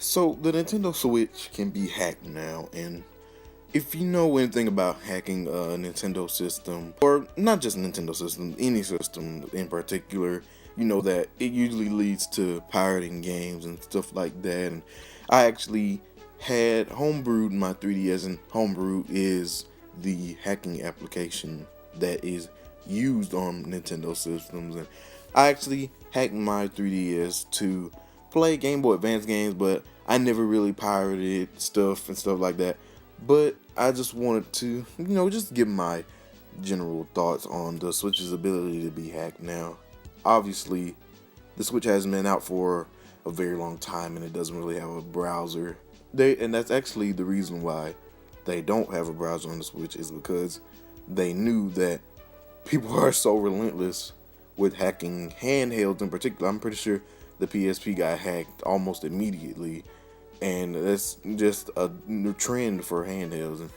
So the Nintendo Switch can be hacked now, and if you know anything about hacking a Nintendo system, or not just Nintendo system, any system in particular, you know that it usually leads to pirating games and stuff like that. And I actually had homebrewed my 3DS, and homebrew is the hacking application that is used on Nintendo systems. And I actually hacked my 3DS to play Game Boy Advance games, but I never really pirated stuff and stuff like that. But I just wanted to, just give my general thoughts on the Switch's ability to be hacked now. Obviously, the Switch hasn't been out for a very long time, and it doesn't really have a browser. And that's actually the reason why they don't have a browser on the Switch, is because they knew that people are so relentless with hacking handhelds in particular. I'm pretty sure the PSP got hacked almost immediately, and that's just a new trend for handhelds. And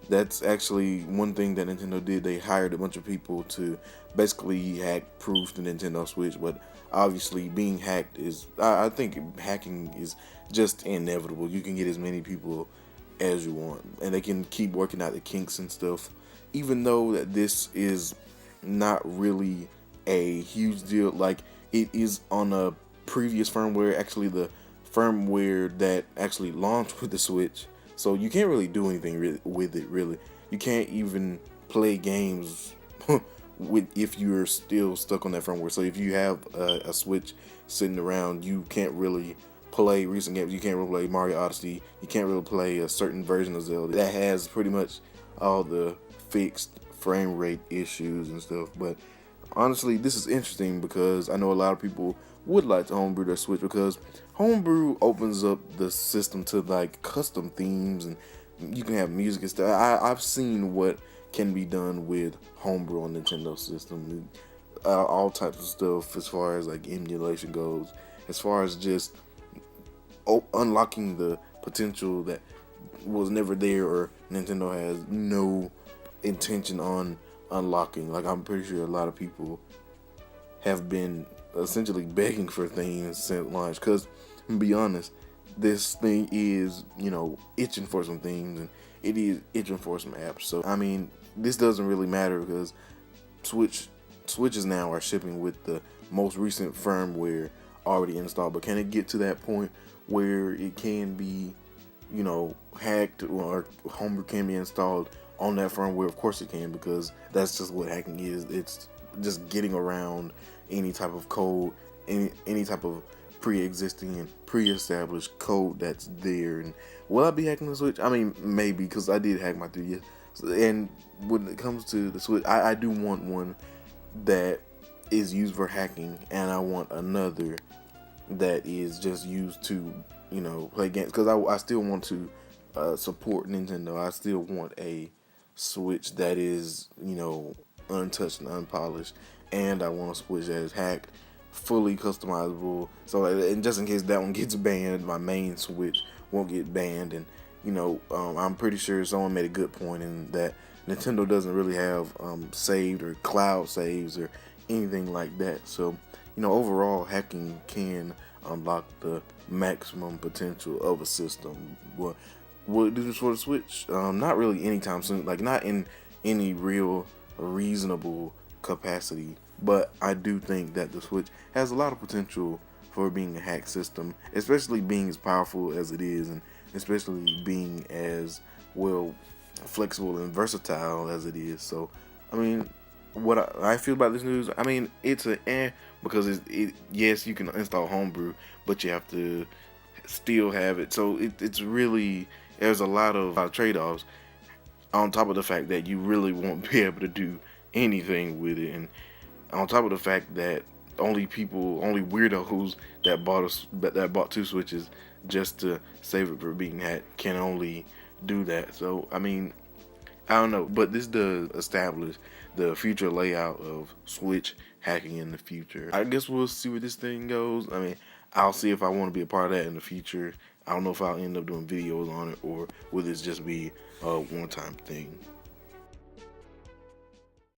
that's actually one thing that Nintendo did. They hired a bunch of people to basically hack-proof the Nintendo Switch. But obviously, being hacked is, I think hacking is just inevitable. You can get as many people as you want, and they can keep working out the kinks and stuff. Even though that this is not really a huge deal, like it is on a previous firmware, actually the firmware that actually launched with the Switch. So you can't really do anything with it, really. You can't even play games if you're still stuck on that firmware. So if you have a Switch sitting around, you can't really play recent games. You can't really play Mario Odyssey. You can't really play a certain version of Zelda that has pretty much all the fixed frame rate issues and stuff. But honestly, this is interesting because I know a lot of people would like to homebrew their Switch, because homebrew opens up the system to like custom themes, and you can have music and stuff. I've seen what can be done with homebrew on Nintendo system, all types of stuff as far as like emulation goes, as far as just unlocking the potential that was never there, or Nintendo has no intention on unlocking. Like, I'm pretty sure a lot of people have been essentially begging for things since launch, because to be honest, this thing is, itching for some things, and it is itching for some apps. So I mean, this doesn't really matter because Switches now are shipping with the most recent firmware already installed. But can it get to that point where it can be, hacked, or homebrew can be installed on that firmware? Of course it can, because that's just what hacking is. It's just getting around any type of code, any type of pre-existing and pre-established code that's there. And will I be hacking the Switch? I mean, maybe, because I did hack my 3DS. And when it comes to the Switch, I do want one that is used for hacking, and I want another that is just used to, play games, because I still want to support Nintendo. I still want a Switch that is, untouched and unpolished, and I want a Switch that is hacked, fully customizable. So, and just in case that one gets banned, my main Switch won't get banned. And I'm pretty sure someone made a good point in that Nintendo doesn't really have saved or cloud saves or anything like that. So, overall, hacking can unlock the maximum potential of a system. Will it do this for the Switch? Not really anytime soon. Like, not in any real reasonable capacity. But I do think that the Switch has a lot of potential for being a hack system, especially being as powerful as it is, and especially being as flexible and versatile as it is. So, I mean, what I feel about this news, I mean, it's because yes, you can install homebrew, but you have to still have it. So it's really, there's a lot of trade-offs, on top of the fact that you really won't be able to do anything with it, and on top of the fact that only weirdos that bought two Switches just to save it for being hacked can only do that. So I mean, I don't know, but this does establish the future layout of Switch hacking in the future. I guess we'll see where this thing goes. I mean, I'll see if I want to be a part of that in the future. I don't know if I'll end up doing videos on it, or will this just be a one-time thing.